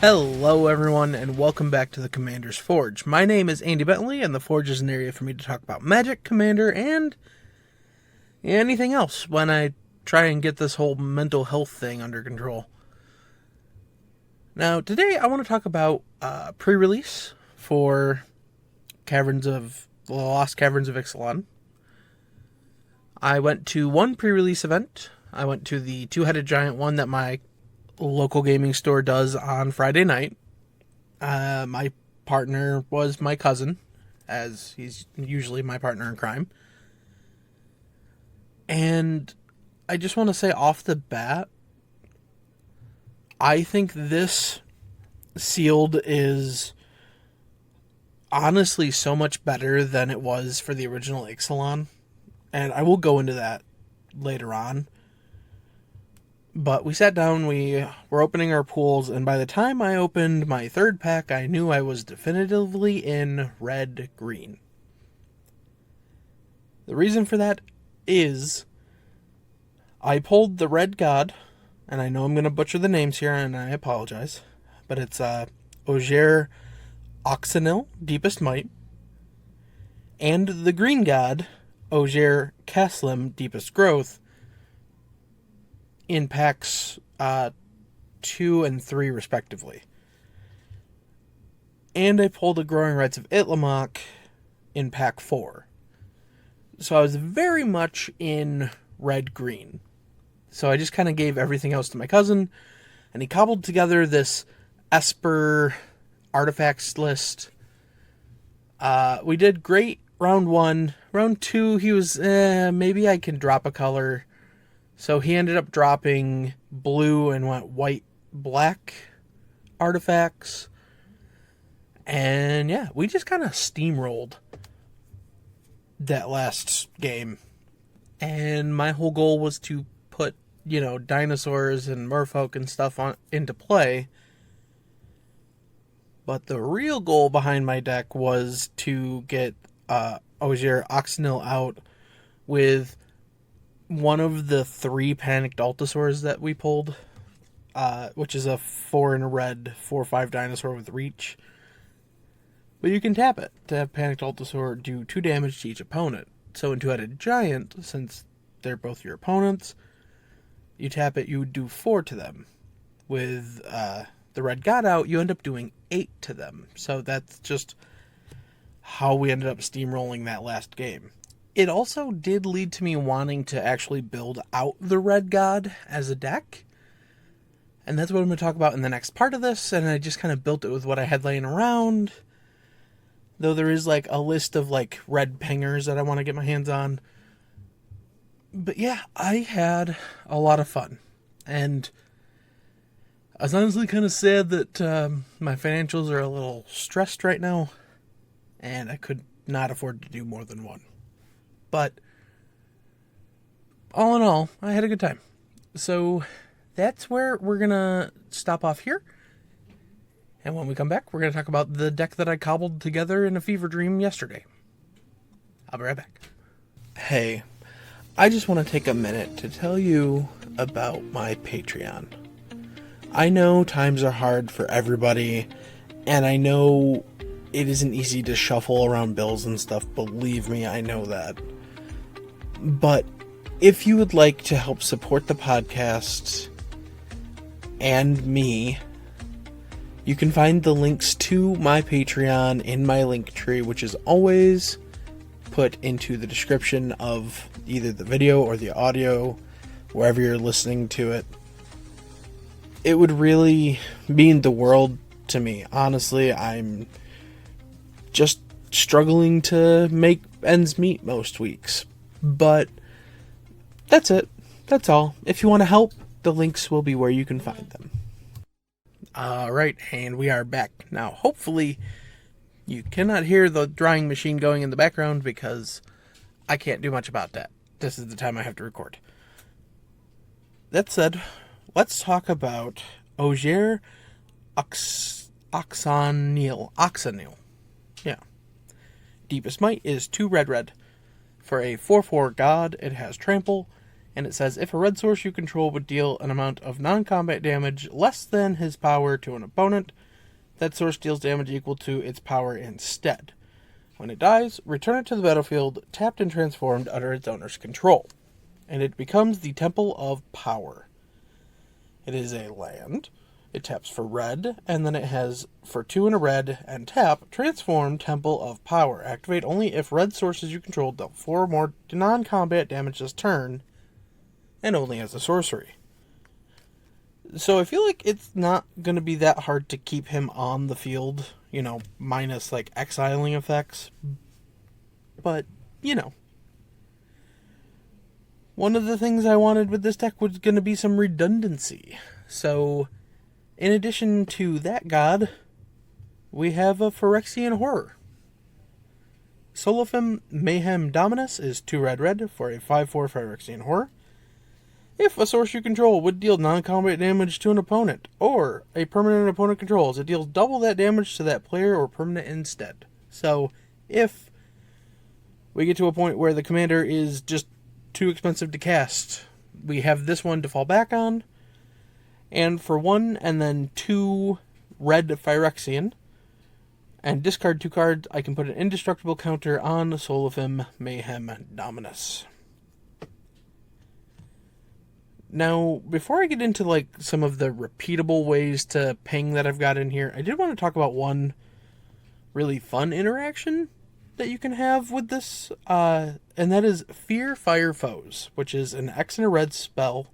Hello everyone, and welcome back to the Commander's Forge. My name is Andy Bentley, and the Forge is an area for me to talk about Magic, Commander, and anything else when I try and get this whole mental health thing under control. Now, today I want to talk about pre-release for the Lost Caverns of Ixalan. I went to one pre-release event. I went to the two-headed giant one that my local gaming store does on Friday night. My partner was my cousin, as he's usually my partner in crime. And I just want to say off the bat, I think this sealed is honestly so much better than it was for the original Ixalan. And I will go into that later on. But we sat down, we were opening our pools, and by the time I opened my third pack, I knew I was definitively in red-green. The reason for that is I pulled the Red God, and I know I'm going to butcher the names here, and I apologize, but it's Ogier Oxenil, Deepest Might, and the Green God, Ogier Caslim, Deepest Growth, in packs 2 and 3 respectively. And I pulled the Growing Rites of Itlimoc in pack 4. So I was very much in red-green. So I just kind of gave everything else to my cousin, and he cobbled together this Esper artifacts list. We did great round 1. Round 2, he was, maybe I can drop a color. So he ended up dropping blue and went white-black artifacts. And yeah, we just kind of steamrolled that last game. And my whole goal was to put, dinosaurs and merfolk and stuff into play. But the real goal behind my deck was to get Ogier Oxenil out with one of the 3 Panicked Altosaurs that we pulled, which is a 4 in a red 4/5 dinosaur with reach. But you can tap it to have Panicked Altosaur do 2 damage to each opponent. So in two-headed giant, since they're both your opponents, you tap it, you would do 4 to them. With the Red God out, you end up doing 8 to them. So that's just how we ended up steamrolling that last game. It also did lead to me wanting to actually build out the Red God as a deck. And that's what I'm going to talk about in the next part of this. And I just kind of built it with what I had laying around. Though there is a list of red pingers that I want to get my hands on. But yeah, I had a lot of fun. And I was honestly kind of sad that my financials are a little stressed right now. And I could not afford to do more than one. But all in all, I had a good time. So that's where we're going to stop off here. And when we come back, we're going to talk about the deck that I cobbled together in a fever dream yesterday. I'll be right back. Hey, I just want to take a minute to tell you about my Patreon. I know times are hard for everybody, and I know it isn't easy to shuffle around bills and stuff. Believe me, I know that. But if you would like to help support the podcast and me, you can find the links to my Patreon in my link tree, which is always put into the description of either the video or the audio, wherever you're listening to it. It would really mean the world to me. Honestly, I'm just struggling to make ends meet most weeks. But that's it. That's all. If you want to help, the links will be where you can find them. Alright, and we are back. Now, hopefully, you cannot hear the drying machine going in the background because I can't do much about that. This is the time I have to record. That said, let's talk about Ogier Oxenil. Yeah. Deepest Might is 2 red. For a 4/4 god, it has trample. And it says, if a red source you control would deal an amount of non-combat damage less than his power to an opponent, that source deals damage equal to its power instead. When it dies, return it to the battlefield, tapped and transformed under its owner's control. And it becomes the Temple of Power. It is a land. It taps for red, and then it has for 2 and a red, and tap, transform Temple of Power. Activate only if red sources you control dealt 4 or more non-combat damage this turn, and only as a sorcery. So I feel like it's not going to be that hard to keep him on the field, minus like exiling effects. But, one of the things I wanted with this deck was going to be some redundancy. So, in addition to that god, we have a Phyrexian Horror. Solifem Mayhem Dominus is 2 red for a 5/4 Phyrexian Horror. If a source you control would deal non-combat damage to an opponent, or a permanent opponent controls, it deals double that damage to that player or permanent instead. So, if we get to a point where the commander is just too expensive to cast, we have this one to fall back on, and for 1 and then 2 red Phyrexian, and discard 2 cards, I can put an indestructible counter on Solifem Mayhem Dominus. Now, before I get into some of the repeatable ways to ping that I've got in here, I did want to talk about one really fun interaction that you can have with this, and that is Fear Fire Foes, which is an X and a red spell.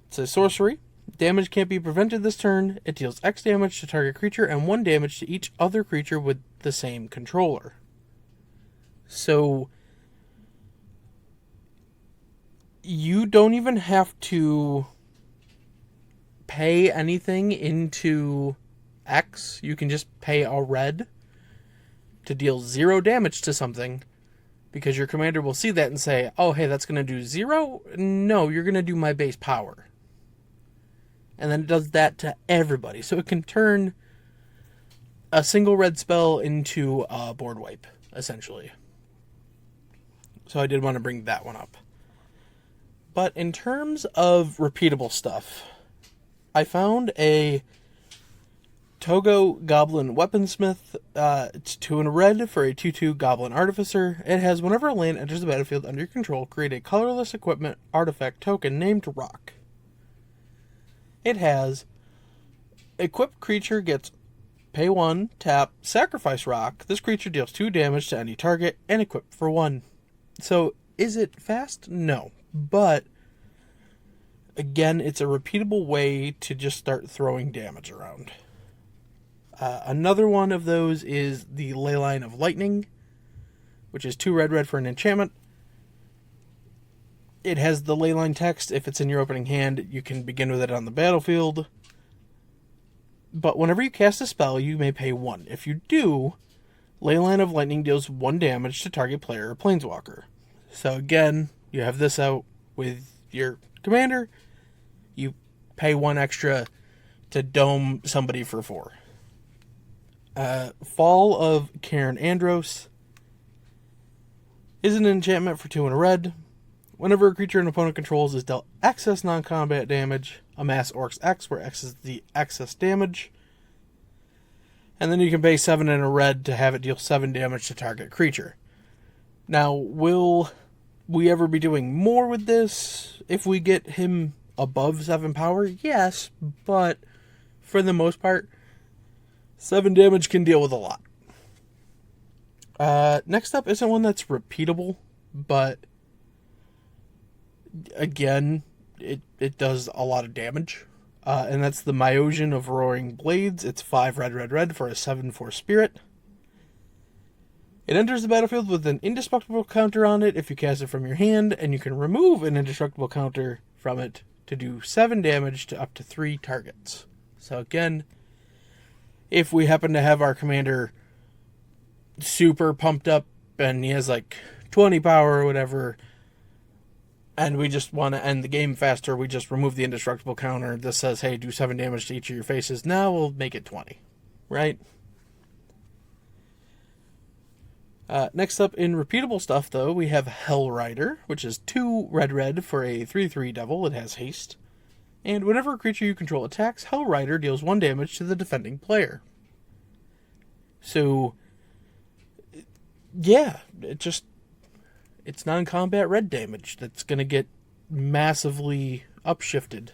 It's a sorcery. Damage can't be prevented this turn. It deals X damage to target creature and 1 damage to each other creature with the same controller. So you don't even have to pay anything into X. You can just pay a red to deal 0 damage to something, because your commander will see that and say, oh, hey, that's going to do 0? No, you're going to do my base power. And then it does that to everybody. So it can turn a single red spell into a board wipe, essentially. So I did want to bring that one up. But in terms of repeatable stuff, I found a Togo Goblin Weaponsmith. It's 2 and a red for a 2/2 Goblin Artificer. It has, whenever a land enters the battlefield under your control, create a colorless equipment artifact token named Rock. It has equipped creature gets pay 1, tap, sacrifice Rock. This creature deals 2 damage to any target and equip for 1. So, is it fast? No. But, again, it's a repeatable way to just start throwing damage around. Another one of those is the Leyline of Lightning, which is 2 red for an enchantment. It has the Leyline text. If it's in your opening hand, you can begin with it on the battlefield. But whenever you cast a spell, you may pay 1. If you do, Leyline of Lightning deals 1 damage to target player or planeswalker. So again, you have this out with your commander. You pay 1 extra to dome somebody for 4. Fall of Karen Andros is an enchantment for 2 and a red. Whenever a creature an opponent controls is dealt excess non-combat damage, amass Orcs X, where X is the excess damage. And then you can pay 7 and a red to have it deal 7 damage to target creature. Now, will we ever be doing more with this if we get him above 7 power? Yes, but for the most part, 7 damage can deal with a lot. Next up isn't one that's repeatable, but again, it does a lot of damage. And that's the Myosian of Roaring Blades. It's 5 red for a 7/4 spirit. It enters the battlefield with an indestructible counter on it if you cast it from your hand, and you can remove an indestructible counter from it to do 7 damage to up to 3 targets. So again, if we happen to have our commander super pumped up and he has 20 power or whatever, and we just want to end the game faster, we just remove the indestructible counter. This says, hey, do 7 damage to each of your faces. Now we'll make it 20, right? Next up in repeatable stuff, though, we have Hell Rider, which is 2 red for a 3/3 devil. It has haste. And whenever a creature you control attacks, Hell Rider deals 1 damage to the defending player. So, yeah, it's non-combat red damage that's going to get massively upshifted.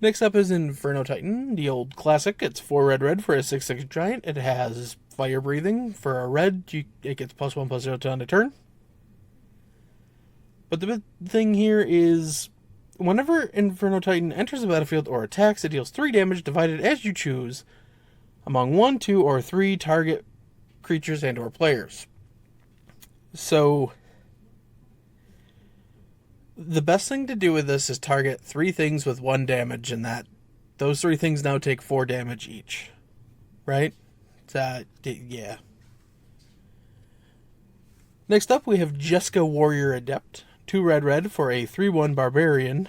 Next up is Inferno Titan, the old classic. It's 4 red for a 6/6 giant. It has fire breathing. For a red, it gets +1/+0 to end a turn. But the big thing here is, whenever Inferno Titan enters the battlefield or attacks, it deals 3 damage divided as you choose among 1, 2, or 3 target creatures and or players. So, the best thing to do with this is target 3 things with 1 damage, and those 3 things now take 4 damage each. Right? Yeah. Next up, we have Jeska Warrior Adept. 2 red for a 3/1 barbarian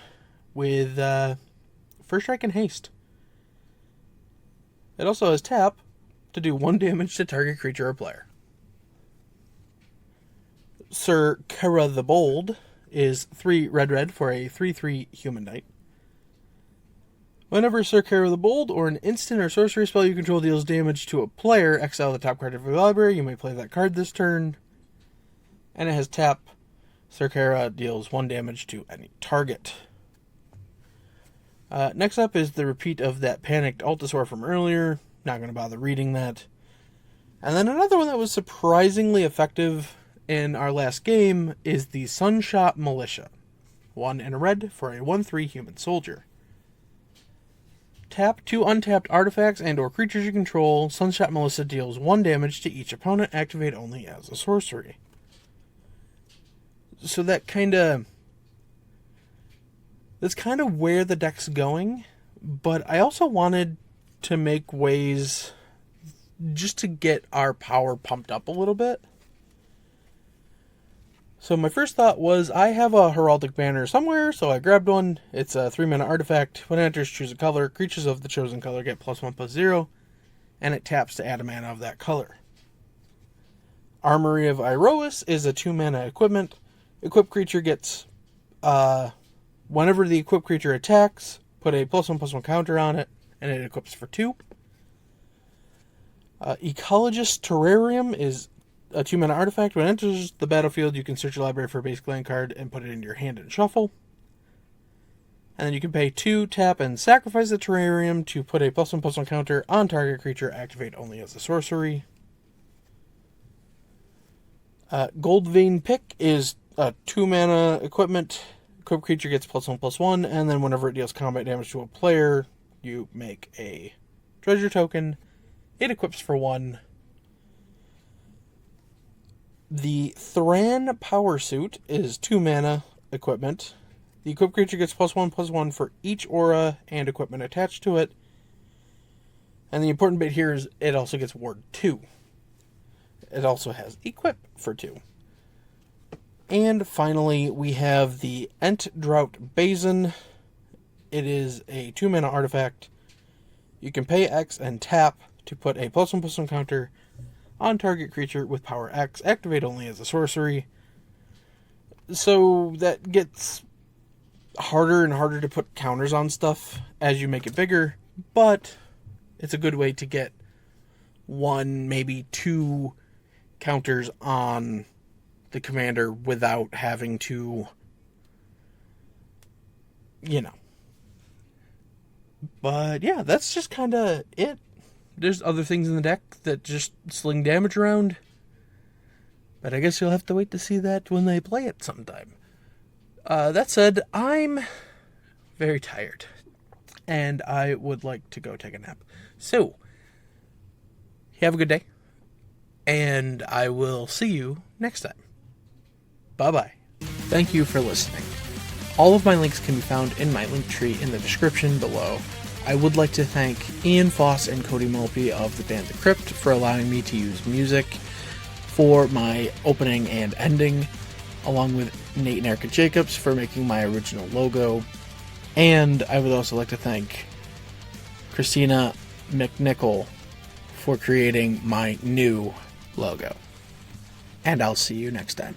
with first strike and haste. It also has tap to do 1 damage to target creature or player. Sir Kara the Bold is 3 red for a 3/3 human knight. Whenever Sir Kara the Bold or an instant or sorcery spell you control deals damage to a player, exile the top card of your library. You may play that card this turn. And it has tap. Sir Kara deals 1 damage to any target. Next up is the repeat of that Panicked Altasaur from earlier. Not going to bother reading that. And then another one that was surprisingly effective in our last game is the Sunshot Militia. 1 and a red for a 1/3 human soldier. Tap 2 untapped artifacts and or creatures you control. Sunshot Militia deals 1 damage to each opponent. Activate only as a sorcery. So that's kind of where the deck's going, but I also wanted to make ways just to get our power pumped up a little bit. So my first thought was, I have a Heraldic Banner somewhere, so I grabbed one. It's a 3-mana artifact. When it enters, choose a color. Creatures of the chosen color get +1/+0, and it taps to add a mana of that color. Armory of Iroas is a 2-mana equipment. Equipped creature gets, whenever the equipped creature attacks, put a +1/+1 counter on it, and it equips for 2. Ecologist Terrarium is a 2-mana artifact. When it enters the battlefield, you can search your library for a base land card and put it into your hand and shuffle. And then you can pay 2, tap, and sacrifice the Terrarium to put a +1/+1 counter on target creature. Activate only as a sorcery. Goldvein Pick is a 2-mana equipment. Equipped creature gets +1/+1, and then whenever it deals combat damage to a player, you make a treasure token. It equips for 1. The Thran Power Suit is 2-mana equipment. The equipped creature gets +1/+1 for each aura and equipment attached to it. And the important bit here is it also gets Ward 2. It also has Equip for 2. And finally, we have the Ent Drought Basin. It is a 2-mana artifact. You can pay X and tap to put a +1/+1 counter on target creature with power X. Activate only as a sorcery. So that gets harder and harder to put counters on stuff as you make it bigger, but it's a good way to get 1, maybe 2 counters on the commander without having to, But yeah, that's just kind of it. There's other things in the deck that just sling damage around, but I guess you'll have to wait to see that when they play it sometime. That said, I'm very tired, and I would like to go take a nap. So, have a good day, and I will see you next time. Bye-bye. Thank you for listening. All of my links can be found in my link tree in the description below. I would like to thank Ian Foss and Cody Mulpey of the band The Crypt for allowing me to use music for my opening and ending, along with Nate and Erica Jacobs for making my original logo. And I would also like to thank Christina McNichol for creating my new logo. And I'll see you next time.